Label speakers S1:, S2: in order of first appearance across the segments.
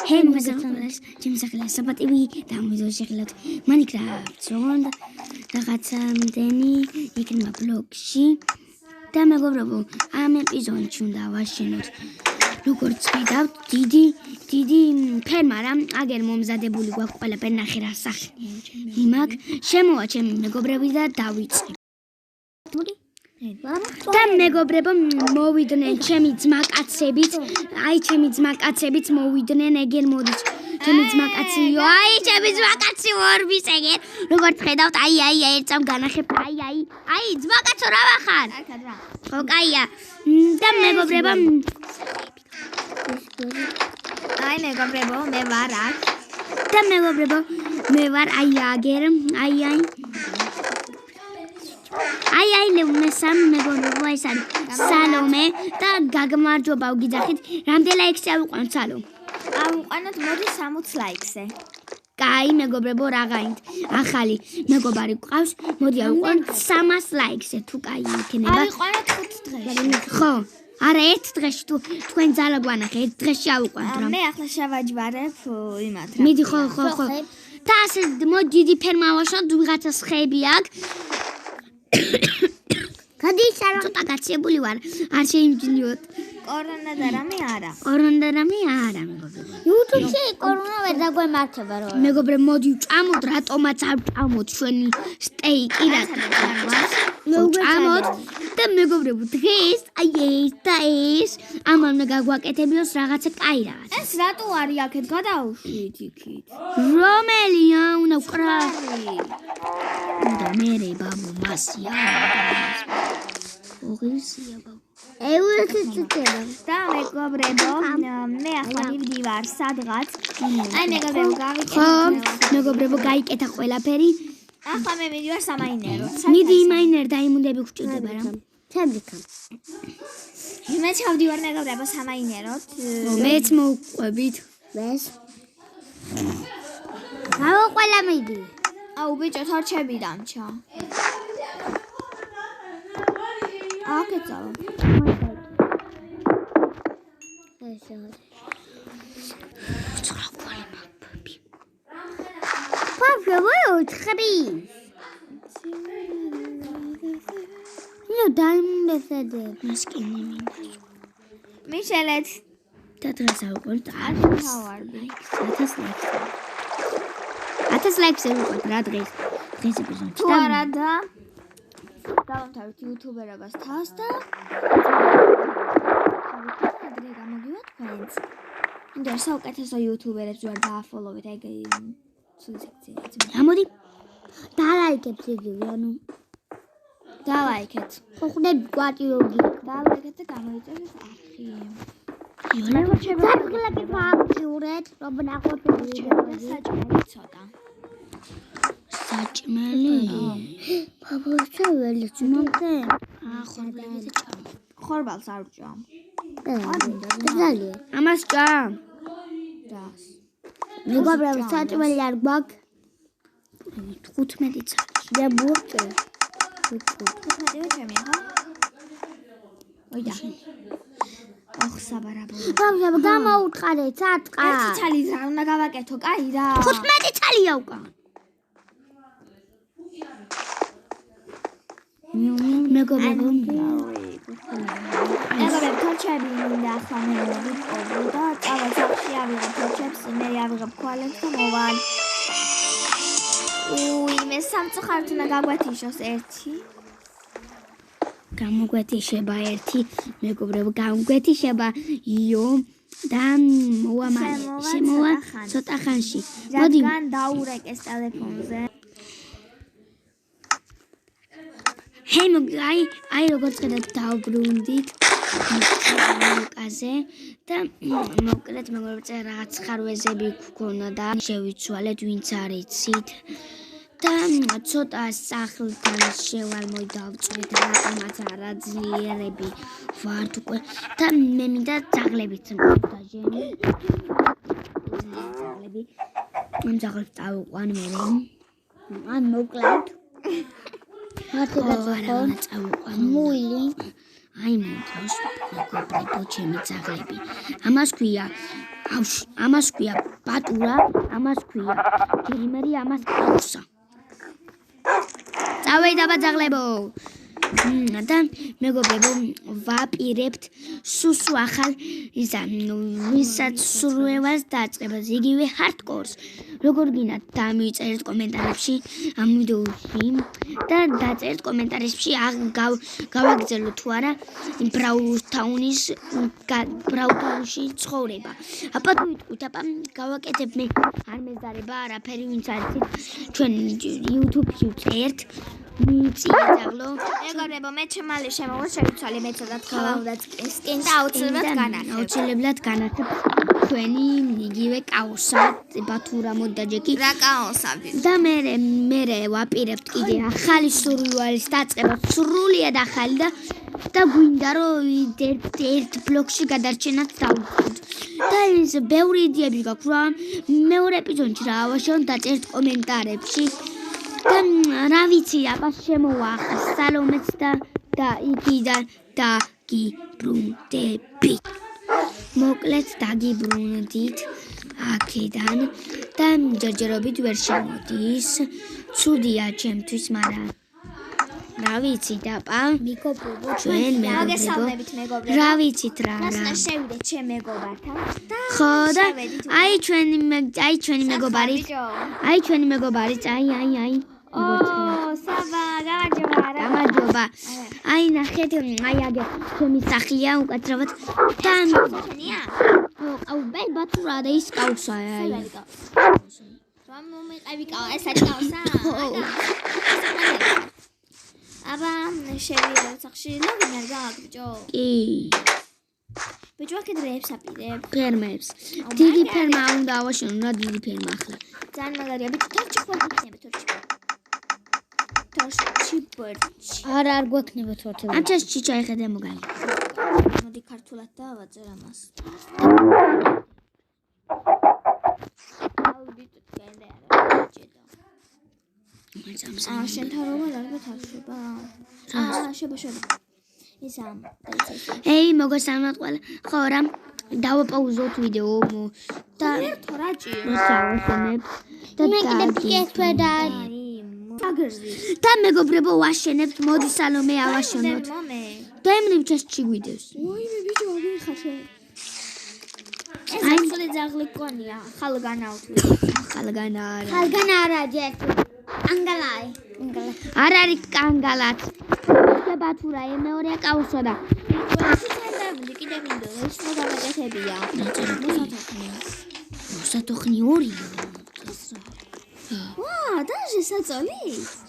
S1: Hei მოგესალმებით, ჩემი სახელია საბატივი და ამ ვიდეოში ხელოთ Minecraft-ს რაღაცამდენი იქნება ბლოგში და მეგობრებო, ამ ეპიზოდში უნდა ვაშენოთ როგორც ვიდავთ დიდი ფერმა რა აგერ მომზადებული გვაქვს ყველაფერი ნახე რა სახე მაგ შემოვა ჩემი მეგობრები და დავიწყე და მეგობრებო მოვიდნენ ჩემი ძმაკაცებით აი ჩემი ძმაკაცებით მოვიდნენ ეგერ მოდის ჩემი ძმაკაციო აი ჩემი ძმაკაცი ორბის ეგერ როგორც ხედავთ აი ერთამ განახებ აი ძმაკაცო რა ვახარ ხო კაია და მეგობრებო
S2: აი მეგობრებო მე ვარ აქ
S1: და მეგობრებო მე ვარ აი აგერ აი ლეუნესამ მეგობრებო ეს არის სალომე და გაგმარჯობა ვგიძახით რამდენი ლაიქს ავიყვანოთ სალო
S2: ავიყვანოთ მოდი 60 ლაიქზე
S1: კაი მეგობრებო რაღაცა ახალი მეგობარი გყავს მოდი ავიყვანოთ 300 ლაიქზე თუ კაი იქნება
S2: ავიყვანოთ 5 დღეში
S1: ხო არა ერთ დღეში თუ თქვენ ძალა გვანახე ერთ დღეში ავიყვანოთ რა
S2: მე ახლა შევაჯვარებ იმათ რა
S1: მიდი ხო და ასე მოდი დიდი ფერმა ვაშოთ ვიღაცას ხეები აქვს გადიშარო ცოტა გაცებული ვარ არ შეიმჯნიოთ
S2: კორონა და რამე არა
S1: მეგობრებო
S2: YouTube-ში კორონა ვერ დაგვემართება რა
S1: მეგობრებო მოდი ვჭამოთ რატომაც არ ვჭამოთ ჩვენი სტეიკი რა ვჭამოთ და მეგობრებო დღეს აი ეს და ეს ამან უნდა გაგვაკეთებიოს რაღაცა კაი რაღაცა
S2: ეს რატო არის აქეთ გადაუშვით იქით
S1: რომელია უნდა ვკრა და მერე ბაბუ მასია ოღონდ
S2: და მეგობრებო მე ახლა მივდივარ სადღაც აი მეგობრებო გავიკეთე
S1: მეგობრებო გაიკეთა ყველაფერი
S2: ახლა მე მივდივარ სამაინეროთ
S1: მიდი მაინერ დაიმუნდები გჭირდება რა
S2: თემრიკა მე ჩავდივარ მეგობრებო სამაინეროთ
S1: მეც მოვყვებით
S2: ეს აუ ყველა მიდი აუ ბიჭო თორჩები დამჩა აკეცავა მიშელეთ
S1: და დღეს ავიყვანოთ 1000 ლაიქს ავიყვანოთ რა დღეს ეპიზოდში
S2: თუ არა და დავამთავრეთ იუთუბერობას თავს და დღე გამოგივათ თქვენს ინდა საუკეთესო იუთუბერებს ვარ დააფოლოვეთ ეგ სულიძე
S1: ამოდი დალაიქებს იგივე ანუ
S2: დალაიქეთ
S1: ხო ხდები კვატიოგი
S2: დალაიქეთ და გამოიწერეთ არხი
S1: საჭმელი ფაქტიურეთ რომ ნახოთ
S2: საჭმელი ცოტა
S1: საჭმელი ბაბუჩა ველიც მომდე ხორბალს ჭამ
S2: ხორბალს არ ვჭამ
S1: ძალიან ამას ჭამ
S2: დას
S1: მეგობრებო საჭმელი არ გვაქვს 15 წელი და ბურჭე
S2: 15 ჩემი ხო ოიდა ოხ საბარაბო
S1: ბაბუჩა გამოუთხარე ცატყა
S2: ერთი ცალი რა უნდა გავაკეთო კაი რა
S1: 15 წელია უკან მეგობრებო
S2: თორჩები მინდა ახლა მე მოვიწყობ და წავა სახში ავიღებ თორჩებს მე ავიღებ ქვალებს და მოვალ მე სამწუხაროდ უნდა გაგვეთიშოს ერთი
S1: გამოგვეთიშება ერთი მეგობრებო გამოგვეთიშება იო და შემოვა ცოტა ხანში
S2: მოდი რადგან დაურეკეს ტელეფონზე
S1: ჰეი აი როგორც ხედავთ დავბრუნდით ლუკაზე და მოკლედ მეგობრებო რაღაც ხარვეზები გქონდა და შევიცვალეთ ვინც არიცით და ცოტა სახლთან შევალ მოვიდავწვით რატომაც არაძლიერები ვართ უკვე და მე მინდა ძაღლებიც დაჟენი ძაღლები ამ ძაღლებს წავიყვან მე ან მოკლედ მული აი მომწონს მეგობრებო ჩემი ძაღლები ამას ქვია კავშირი. ამას ქვია ბატურა, ამას ქვია გეიმერი, ამას კაუსა. წავედი დაბაძაღლებო. და მეგობრებო, ვაპირებთ სუსუ ახალ ისა ვისაც სურვებას დაწყებას იგივე ჰარდკორს. როგორ გინდათ დამიწერეთ კომენტარებში ამ ვიდეოში და დაწერეთ კომენტარებში გავაგრძელოთ თუ არა ბრაუთაუნში ცხოვრება. აბა თუ ვიტყვით, აბა გავაკეთებ მე არ მეზარება არაფერი ვინც არიცით ჩვენ YouTube-ში ვწერთ მიწიძაღლო.
S2: მეგობრებო, მე ჩემალი შემოვა შევიცვალე მეცოდათ ხალა უნდა სკინ და აუცილებლად განახებ ჩვენი იგივე კაოსა ბათურა მოდაჯეკი
S1: რა კაოსავდი და მე ვაპირებთ კიდე ახალი სურვილის დაწყება სრულიად ახალი და გვინდა რომ ერთ ბლოკში გადარჩენად დავუწყოთ და ის ბევრი იდეები გაქვს რა მეორე ეპიზოდში რა ავაშენოთ დაწერთ კომენტარებში და რა ვიცი აბა შემოვახა სალომეც და იქიდან დაგიბრუნდები მოკლედ დაგიბრუნდით აქედან და ჯერჯერობით ვერ შემოდის ცუდია ჩემთვის მაგრამ რა ვიცით აბა მეგობრებო ჩვენ მეგობრებო რა ვიცით რა
S2: შევიდეთ ჩემ მეგობართან
S1: ხო და აი ჩვენი მეგობარით აი
S2: საბა გამარჯობა
S1: აი ნახეთ აი აგე ჩემი სახლია უკაცრავად და აუ ბათურა და ის კაუსა აი
S2: რომ მომიყევი ეს არის კაუსა აბა შევიდეთ სახში ლოგინარ გააკეთო
S1: კი
S2: ბიჭო აქედრებს აპირებ
S1: ფერმებს დიდი ფერმა უნდა ავაშენო რა დიდი ფერმა ახლა
S2: ძალიან მაგარია ბიჭო თორჩი ხო გიქნება თორჩი
S1: არ გვექნება თორჩი ამ ჩაში ჩაიხედე მოგალი
S2: მოდი ქართულად დავაძერ ამას აუ ბიჭო კენდა არა შენ თარომა ალბათ ახშება შება ისა
S1: ეი მოგესალმებით ყველა ხო რა დავაპაუზოთ ვიდეო და
S2: თორაჭი
S1: დავაშენებ და
S2: მე კიდე პიკეთვე და
S1: და მეგობრებო ვაშენებთ მოდი სალომე ავაშენოთ და ემნებ ჩასში გვიდევს
S2: ოი მე ბიჭო ვიხაშე ეს ახალი ძაღლი კონია ხალგან არა ჯერ ანგალაი
S1: არ არის კანგალაც და ბათურა მეორეა კაუსო და
S2: კიდე მინდო ის მოგაგეთებია
S1: მოსათოხნი ორი
S2: ვა და შესაძოლი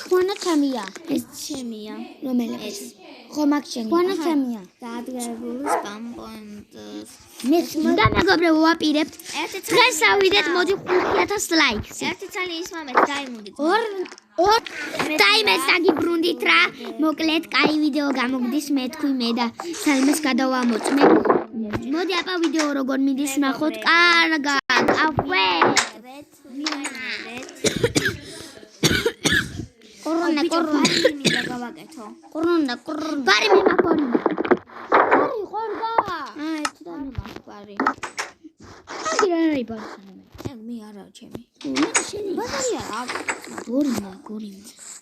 S1: ხონა ჩემია
S2: ეს ჩემია
S1: რომელიც ხო მაგ ჩემია ხონა ჩემია
S2: დაადგებული spam point
S1: მე და მეგობრებო ვაპირებთ დღეს ავიდეთ მოდი 5000 ლაიქს
S2: ერთი წალი ის მომეთ დაიმუნდით
S1: დაიმეს დაგიბრუნდით რა მოკლედ კაი ვიდეო გამოგდის მე თქვი მე და სალმეს გადავამოწმე მოდი აბა ვიდეო როგორ მიდის ნახოთ კარგად აფვე კორონა
S2: მინდა გავაკეთო
S1: ბარი მე მაქორი
S2: ბარი ხორდა
S1: ეს და მე მაქორი აი რა არის
S2: მე არა ჩემი
S1: ბაზარი არა გორი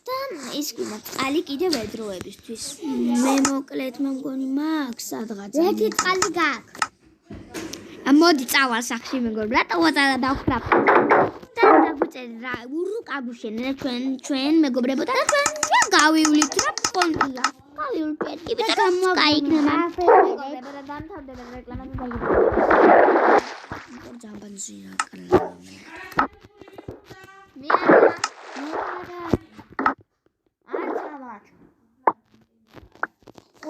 S2: და ის კიდე წყალი კიდე ვედროებისთვის
S1: მე მოკლედ მე მგონი მაქვს სადღაც
S2: ერთი წყალი გაქვს
S1: მოდი წავალ სახში მეგობრებო რატო ვაწადა დავხრაფ და დაგვიწერეთ რა ურუკ აგუშენე ჩვენ მეგობრებო და ჩვენ გავივლით რა პონტია გავივლით პეტი და გამოიქნება
S2: მეგობრებო და დამთავრდება რეკლამა და
S1: ჯამბანზი რა კრა
S2: მე არ ჩავარ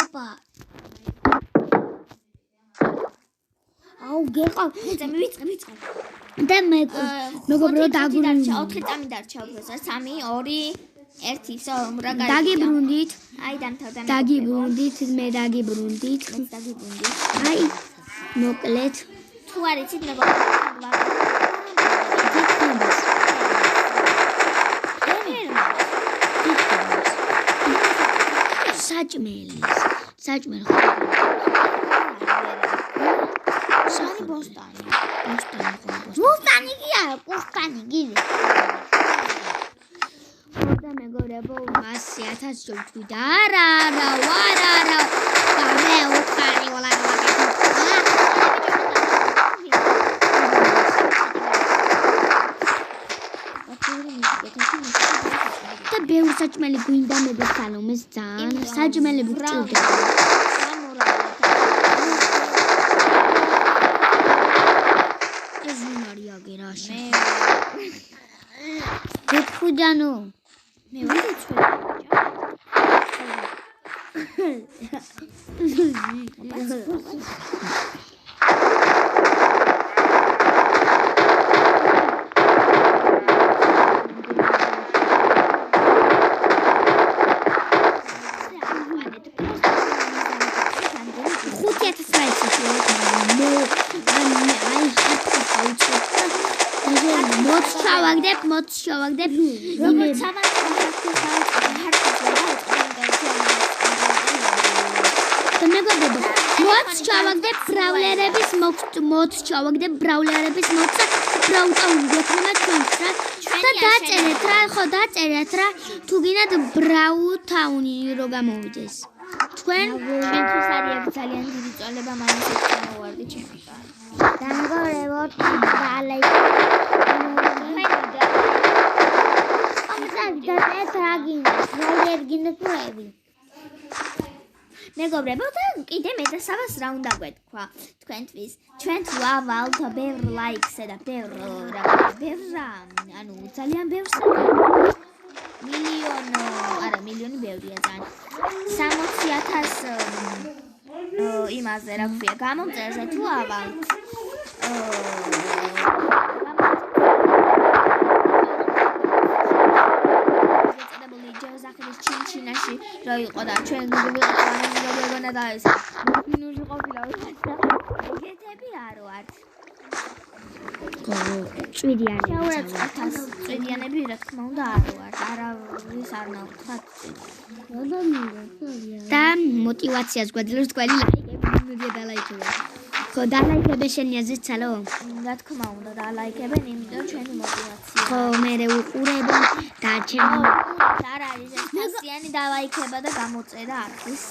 S1: ოპა აუ გეყავ
S2: მე ვიწყე
S1: და მე მეგობრებო დაგვიბრუნდით
S2: 4 წამი დარჩა უფრო 3 2 1 всё რა გაიგე
S1: დაგიბრუნდით
S2: აი დამთავრდა
S1: დაგიბრუნდით მე დაგიბრუნდით აი მოკლედ
S2: თუ არ იცით მეგობრებო
S1: საჭმელი
S2: ბოსტანი ბოსტანი
S1: ბოსტანი კი არა, ბოსტანი გილი. ხოდა მეგობრებო, 100,000 ჯობთ და არა, ვარა. და მე უთხარი ვალა. და ბევრი საჭმელი გვინდა მეგობრებო, ძალიან საჭმელები გჭირდება. ეს უნარია გერაში. გეთქუდანო.
S2: მე ვიწვევ.
S1: მოც შევაგდებ
S2: როგორც ამას
S1: და მეგობრებო, მოც შევაგდებ ბრაულერების მოც შევაგდებ ბრაულერების მოცა ბრაუტაუნი გექნება ჩვენს რა და დაწერეთ რა, ხო დაწერეთ რა, თუ გინდათ ბრაუტაუნი რო გამოვიდეს.
S2: ჩვენთვის არის ძალიან დიდი წვალება მაინც მოვარდი ჩემი კარი.
S1: და მეგობრებო, დალაიქე
S2: მეგობრებო, და კიდე მეტასავას რა უნდა გვეთქვა თქვენთვის. ჩვენ თუ ავალთ ბევრ ლაიქსა და ბევრ ანუ ძალიან ბევრს მილიონი ბევრია ძალიან 60,000 იმაზე რა ქვია გამომწერზე თუ ავალთ ჩინჩინაში რა იყო და ჩვენ გვიგონა და ეს მინუსი ყოფილა ეგეთები არ ვართ. წვიდიანები რა თქმა უნდა არ ვართ. არავის არ ნავთქვათ.
S1: და мотивациას გვაძლევს თქვენი ლაიქები და ლაიქები. ხო დალაიქებე შენი აზრით სალო?
S2: რა თქმა უნდა დალაიქებენ, იმიტომ ჩვენი мотивация.
S1: ხო მე უყურებენ და ჩემი
S2: არ არის ეს ხასიანი დალაიქება და გამოწერა არხის.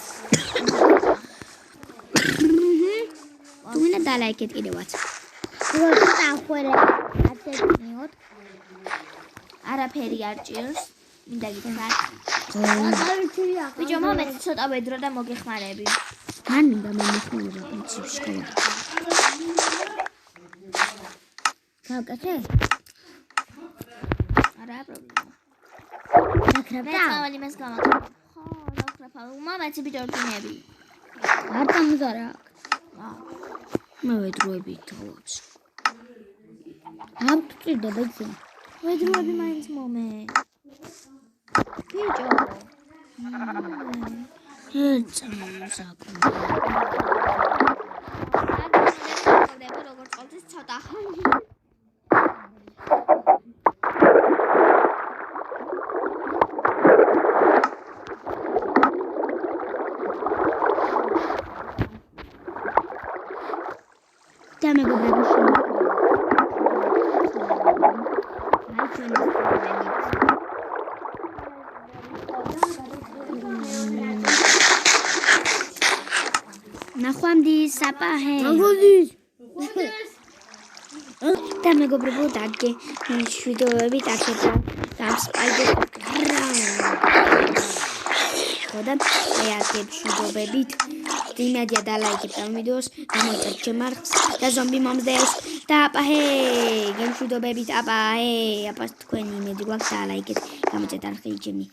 S1: თუ მინდა დალაიქეთ კიდევაც.
S2: არაფერი არ ჭირს. მინდა გითხრათ. ბიჭო, მომეც ცოტა ვედრო და მოგეხმარები.
S1: მან მინდა მომეხმარება პრინციპ სკოლა. გავკეთე?
S2: არა პრობლემა.
S1: ნაკრებდა?
S2: მე მას გამაკეთე. ხო, ნაკრებდა. მომეც ბიჭო გინები.
S1: არ დამზარა. მე ვედროები თავებს. ამ წირდება იცი.
S2: ვედროები მაინც მომე. ბიჭო.
S1: ზაკუნ.
S2: როგორც ყოველთვის ცოტა.
S1: და მეგობრებო შენ. ნახვამდის საპაჰე. ნახვამდის. და მეგობრებო დაგე შვიდობები დაგედა და სპაიდერ ხოდა ეაკებ შვიდობებით იმედია დალაიქებთ ამ ვიდეოს და მოწერთ ჩემ არხს და ზომბი მომსდევს და აპაჰე გემშვიდობებით აპაჰე აპას თქვენი იმედი გვაქვს დალაიქეთ გამოწერთ არხი ჩემი